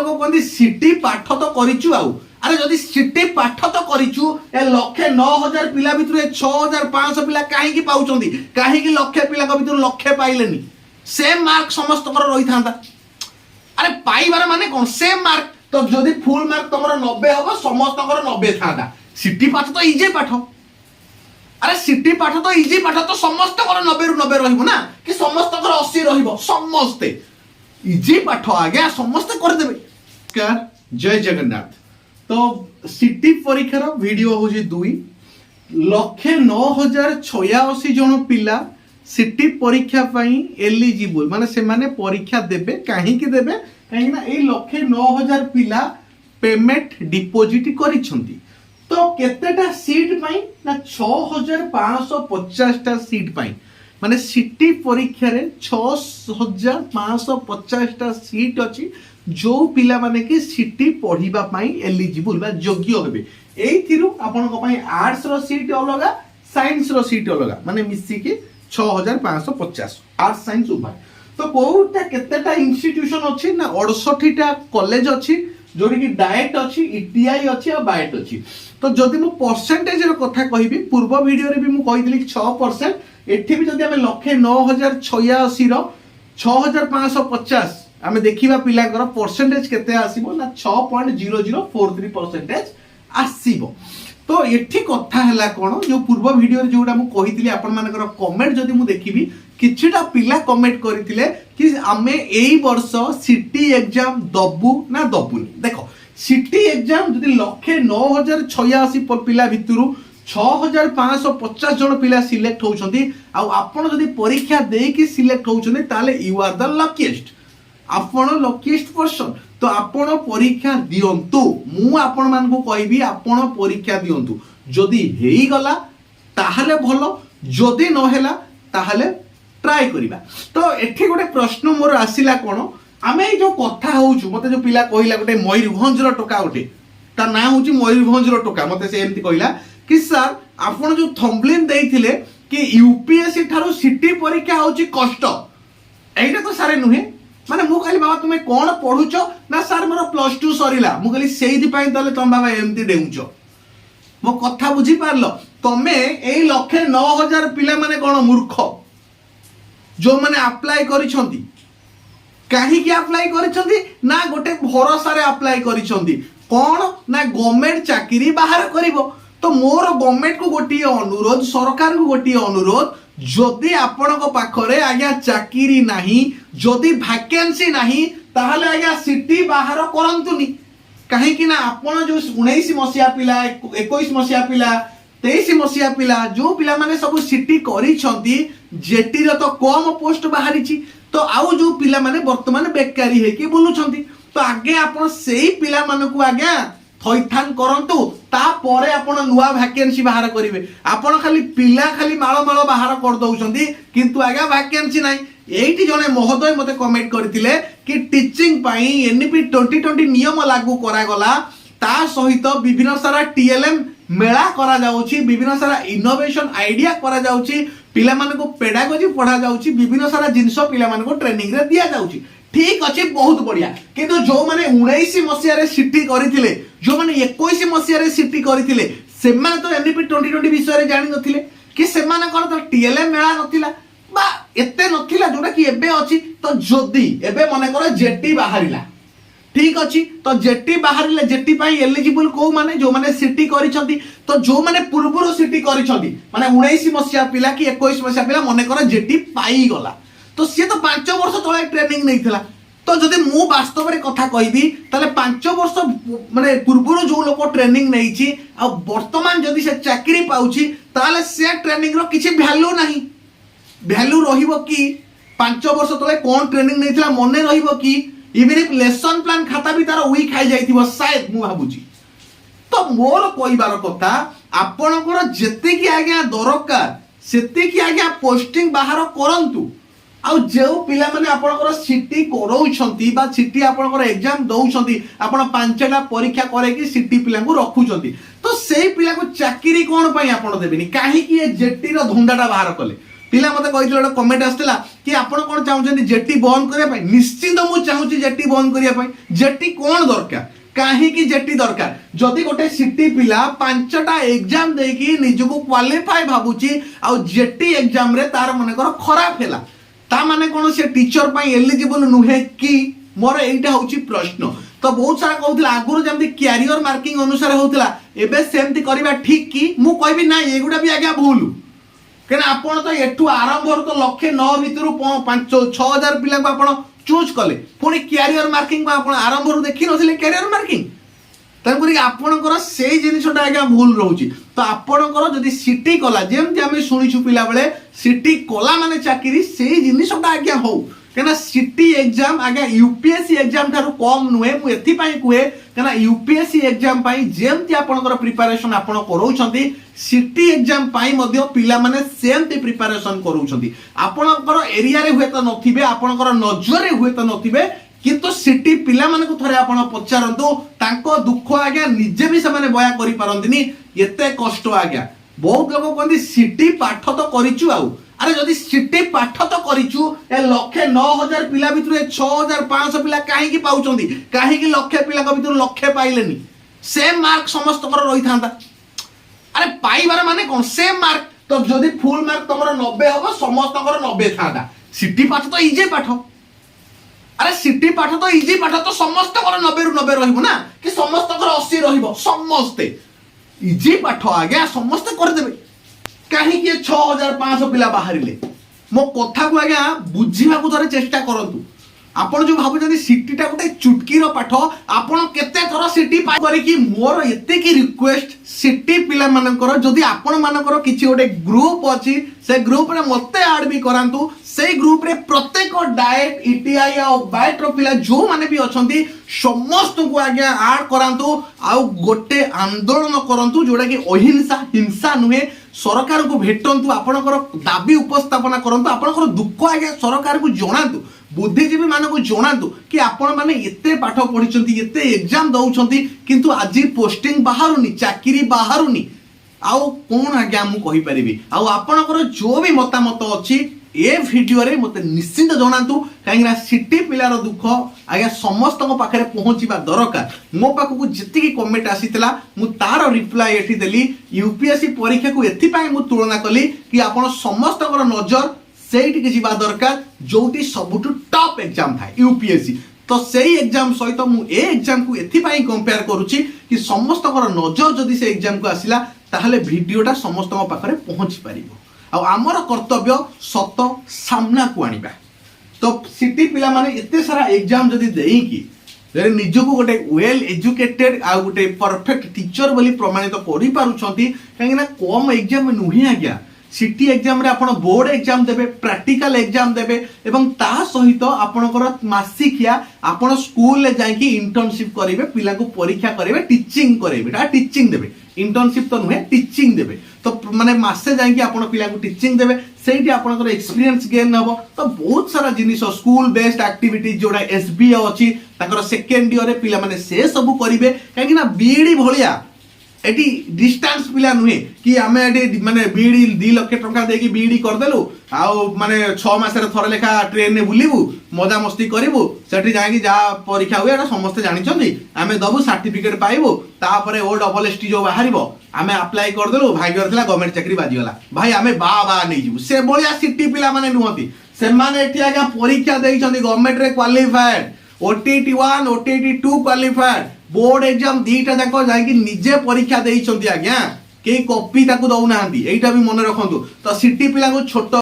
लोक कहते सिटी पाठ तो करिचु आउ अरे जदि सिटी पाठ तो करिचु ए 1,09,000 पिला भितर 6,500 पिला काहे की पाउचंदी काहे की लक्षे पिला भितर लक्षे पाइलेनी सेम मार्क समस्त कर रही था अरे पाइबार माने कौन सेम मार्क तो जदि फुल मार्क तुमर 90 होगा समस्त 90 था सिटी पाठ तो इजी पाठ अरे सिटी पाठ तो इजी पाठ तो समस्त 90 रु 90 रहिबो ना कि समस्त 80 रहिबो समस्ते इजी पाठ आगे समस्त कर देबे जय जगन्नाथ। तो सिटी परीक्षार वीडियो हूँ 2,09,086 जन पिला सिटी परीक्षा एलिजिबल माने से माने परीक्षा देबे कहीं देबे कहीं ना 1,09,000 पिला पेमेंट डिपोजिट करिसंती तो केतेटा सीट पाई ना 6,550 टा सीट पाई माने सिटी परीक्षा रे 6,550 टा सीट अछि जो पिला माने कि सिटी पढ़िबा पाई एलिजिबल बा योग्य हेबे एथिरु आपन को पाई आर्ट्स रो सीट अलगा साइंस रो सीट अलगा माने मिसी के 6,550 आर्ट्स साइंस उभय तो कोउटा केतेटा इंस्टीट्यूशन अछि ना 68 टा कॉलेज अछि जोडी कि डायट अछि ईटीआई अछि आ बायट अछि तो जदि मु परसेंटेज रो कथा कहिबी पूर्व वीडियो रे भी मु कहिदली 6% एठी भी जदि हमें 1,09,086 रो 6,550 आमे देखिबा पिलांकर परसेंटेज केते आसीबो ना 6.0043% आसीबो तो एठी कथा हला कोन जो पूर्व वीडियो रे जोडा मु कहितली आपन मानकर कमेंट जदि मु देखिबी किछटा पिला कमेंट करथिले कि आमे एई वर्ष सिटी एग्जाम दबु ना दबुनी देखो सिटी एग्जाम जदि 1,09,086 पिला भितरु 6,550 जन पिला सिलेक्ट होउछंती आ आपन जदि परीक्षा देई कि सिलेक्ट होउछंती ताले यू आर द लकीएस्ट आपण लकीएस्ट पर्सन तो आपण परीक्षा दियंतु मु आपण मान को कहबी आपण परीक्षा दियंतु जदि हेई गला ताहले भलो जदि न हेला ताहले ट्राई करिबा तो एठी गोटे प्रश्न मोर आसिला कोन आमे जो कथा होउछु मते जो पिला कहिला गोटे मयूरभंज रो टोका गोटे ता ना होउची मयूरभंज रो टोका मते से एमती कहिला कि सर आपण जो थंबलिन देइथिले कि यूपीएससी थारो सिटी परीक्षा होउची कष्ट एइटा तो सारे नुहे माने मु कहली बाबा तुमे कोन पढुचो ना सर मोर +2 सरीला मु कहली सेइदि पई तले तुम बाबा एमती डेउचो मो कथा बुझी पारलो तमे एई 1,09,000 पिला माने कोन मूर्ख जो माने अप्लाई करिसंती काहे कि अप्लाई करिसंती ना गोटे भरोसा रे अप्लाई करिसंती कोन ना गवर्नमेंट चाकरी बाहर करिवो तो मोर गवर्नमेंट को गोटी अनुरोध सरकार को गोटी अनुरोध जदि आपण को पाखरे आज्ञा चाकरी नाही जदि वैकेंसी नाही ताहले आज्ञा सिटी बाहर करंतुनी काहे कि ना आपण जो 19 मसिया पिला 21 मसिया पिला 23 मसिया पिला जो पिला माने सब सिटी करी छंती जेटी रो तो कम पोस्ट बाहरी छी तो आउ जो पिला माने वर्तमान बेकारी हे कि बोलु छंती तो आगे आपण सेही पिला माने को आज्ञा थैथान करंतु ता परे आपण नुवा वैकेंसी बाहर करिवे आपण खाली पिला खाली माळ माळ बाहर कर दउछंती किंतु आगे वैकेंसी नाही एठी जने महोदय मते कमेंट करथिले कि टीचिंग पई एनपी 2020 नियम लागू करा गला ता सहित विभिन्न सारा टीएलएम मेला करा जाउची विभिन्न सारा इनोवेशन आइडिया करा जाउची पिला माने को पेडागोजी पढा जाउची विभिन्न सारा जिंस पिला माने को ट्रेनिंग रे दिया जाउची ठीक अच्छे बहुत बढ़िया किंतु जो माने 19 मसिया रे सिटी करिथिले जो माने 21 मसिया रे सिटी करिथिले से माने तो एनपी 2020 विषय रे जानि नथिले कि से माने कोन तो टीएलएम मेला नथिला बा एते नथिला जोटा कि एबे अछि तो जदी एबे माने कर जेटी बाहरिला ठीक अछि तो जेटी बाहरिले जेटी पई एलिजिबल को माने जो माने सिटी करिसंती तो जो माने पूर्वरो सिटी करिसंती माने 19 मसिया पिला कि 21 मसिया पिला माने कर जेटी पाई गला तो सी तो 5 वर्ष तले ट्रेनिंग नहीं थिला तो जदि मु वास्तव रे कथा कहबी ताले 5 वर्ष माने पूर्वरो जो लोक ट्रेनिंग नहीं छी आ वर्तमान जदि से चाकरी पाउची ताले से ट्रेनिंग रो किछि वैल्यू नहीं वैल्यू रहिबो कि 5 वर्ष तले कोन ट्रेनिंग नहीं थिला मने रहिबो कि इवन इफ लेसन प्लान खाता भी तार वीक खाई जाइथिबो शायद मु भाबुची तो मोर कहिबार कथा आपनकर जेते कि आज्ञा दरकार सेते कि आज्ञा पोस्टिंग बाहर करंतु आउ जो पिला माने आपनकर सिटी करौछंती बा सिटी आपनकर एग्जाम दउछंती आपण 5टा परीक्षा करे कि सिटी पिला को रखुछंती तो सेही पिला को चाकरी कोन पई आपण देबेनी काहे कि ए जेटी रो धंदाटा बाहर कले पिला मते कहिथिले गोटे कमेंट आस्थिला कि आपण कोन चाहुचंती जेटी बंद करिया पई निश्चित मु चाहुची जेटी बंद करिया पई जेटी कोन दरकार काहे कि जेटी दरकार जदि गोटे सिटी पिला 5टा एग्जाम देकी निजको क्वालिफाई भाबुची आ जेटी एग्जाम रे तार मने कर खराब हेला ता माने कोन से टीचर पई एलिजिबल नुहे कि मोर एटा होची प्रश्न तो बहुत सारा कहूला आगुर जमती क्यारियर मार्किंग अनुसार होता एबे सेमती करबा ठीक कि मु कहबी ना एगुडा भी आज्ञा भूल कहीं आपण तो एठू आरंभ तो 1,09,000 भितर 5,000-6,000 पिला को आपण चूज कले पुणी क्यारियर मार्किंग आपण आरंभ देखी नथिले क्यारियर मार्किंग तनकरी आपणकर से जिनिसटा आज्ञा भूल रोची तो आपणकर जदि सिटी कला जेमती आमे सुनिछु पिला बेले सिटी कला माने चाकरी से जिनिसटा आज्ञा हो कहना सिटी एग्जाम आगे यूपीएससी एग्जाम ठारू कम नुहे मु एथि पई कुहे कहना यूपीएससी एग्जाम पई जेमती आपनकर प्रिपरेशन आपण करूछंती सिटी एग्जाम पई मध्ये पिला माने सेमती प्रिपरेशन करूछंती आपनकर एरिया रे हुए त नथिबे आपनकर नजर रे हुए त नथिबे किंतु सिटी पिला माने को थरे आपण पचारंतु तांको दुख आगे निजे भी से माने बया करि पारंतिनी एते कष्ट आगे बहुत लोग कहंती सिटी पाठ तो करिचु आउ अरे जदि सिटी पाठ तो करिचु ए 1,09,000 पिला भितर 6,500 पिला काहे की पाउचंदी काहे की लक्ष पिला को भितर लक्ष पाइलेनी सेम मार्क समस्त कर रही थांता अरे पाइबार माने कोन सेम मार्क तो जदि फुल मार्क तमरो 90 होबो समस्त कर 90 थांता सिटी पाठ तो इजी पाठ अरे सिटी पाठ तो इजी पाठ तो समस्त कर 90 रु 90 रहिबो ना कि समस्त कर 80 रहिबो समस्त इजी पाठ आगे समस्त कर देबे कहीं 6,500 पिला बाहर मो कथा को आज्ञा बुझा थोड़े चेष्टा करंतु आपण जो भाबुଛନ୍ତି सिटीटा गोटे चुटकीर पाठ आपण केते थर सिटी पाई करिकि मोर एते की रिक्वेस्ट सिटी पिला मानकर जदि आपण मानकर किछि गोटे ग्रुप अछि से ग्रुप रे मते ऐड भी करांतु से ग्रुप रे प्रत्येक डाइट ईटीआई आ बायोट्रो पिला जो माने भी अछंती समस्त को आज्ञा ऐड करांतु आ गोटे आंदोलन करंतु जोडा कि अहिंसा हिंसा नुहे सरकार को भेटंतु आपनकर दाबी उपस्थापना करंतु आपनकर दुख आज्ञा सरकार को जणांतु बुद्धिजीवी मान को जणातु कि आपण माने एते पाठ पढिचंती एते एग्जाम दउचंती किंतु आज पोस्टिंग बाहरुनी चाकरी बाहरुनी आउ कोन आज्ञा मु कहि परिबी आउ आपणकर जो भी मतामत अछि ए वीडियो रे मते निश्चित जणातु काहेकि सिटी पिलार दुख आज्ञा समस्त को पाखरे पहुंचीबा दरकार मो पाख को जति की कमेंट आसीतला मु तार रिप्लाई एठी देली यूपीएससी परीक्षा को एथि पई मु तुलना कली कि आपण समस्त को नजर सेठी के जीवा दरकार जोटी सबुटु टॉप एग्जाम था यूपीएससी तो सेही एग्जाम सहित मु ए एग्जाम को एथि पई कंपेयर करूची कि समस्त को नजर जदी से एग्जाम को आसिला ताहले वीडियोटा समस्त को पाखरे पहुंची परिबो आ हमर कर्तव्य सत सामना को आनिबा तो सिटी पिला माने एते सारा एग्जाम जदी देई कि जरे निजको गोटे वेल एजुकेटेड आ गोटे परफेक्ट टीचर बोली प्रमाणित करि पारुछंती काहे ना कम एग्जाम नुहे आज्ञा सिटी एग्जाम रे आपण बोर्ड एग्जाम देबे प्रैक्टिकल एग्जाम देबे एवं ता सहित आपणकर मासिकिया आपण स्कूल ले जाई कि इंटर्नशिप करिवे पिला को परीक्षा करिवे टीचिंग करिवे ता टीचिंग देबे इंटर्नशिप तो नुहे टीचिंग देबे तो माने मासे जाई कि आपण पिला को टीचिंग देबे सेठी आपणकर एक्सपीरियंस गेन हबो तो बहुत सारा जिनिस स्कूल बेस्ड एक्टिविटीज जोडा एसबीए अछि ताकर सेकेंड ईयर रे पिला माने से सब करिवे काहे ना बीडी भलिया एटी डिस्टेंस पिला नुहे कि आमे एटी माने बीडी 2 लाख टका देकी बीडी कर देलु आ माने 6 मास रे थरे लेखा ट्रेन ने बुलिबु मजा मस्ती करिवु सेठी जाई कि जा परीक्षा हुए एटा समस्त जानि छथि आमे दबु सर्टिफिकेट पाइबु तापरे ओ डबल एसटी जो बाहरिबो आमे अप्लाई कर देलु भाग्य रहला गवर्नमेंट चाकरी बाजी गला भाई आमे बा नै जिवु से बलिया सिटी पिला माने नुहति से माने एठी आगा परीक्षा देई छथि गवर्नमेंट रे qualified OTT 1 OTT 2 qualified board exam दीटा जाको जाई निजे परीक्षा देई छथि आज्ञा के कॉपी ताकू दउ नाहंती एटा भी मन रखंतु तो सिटी पिला को छोट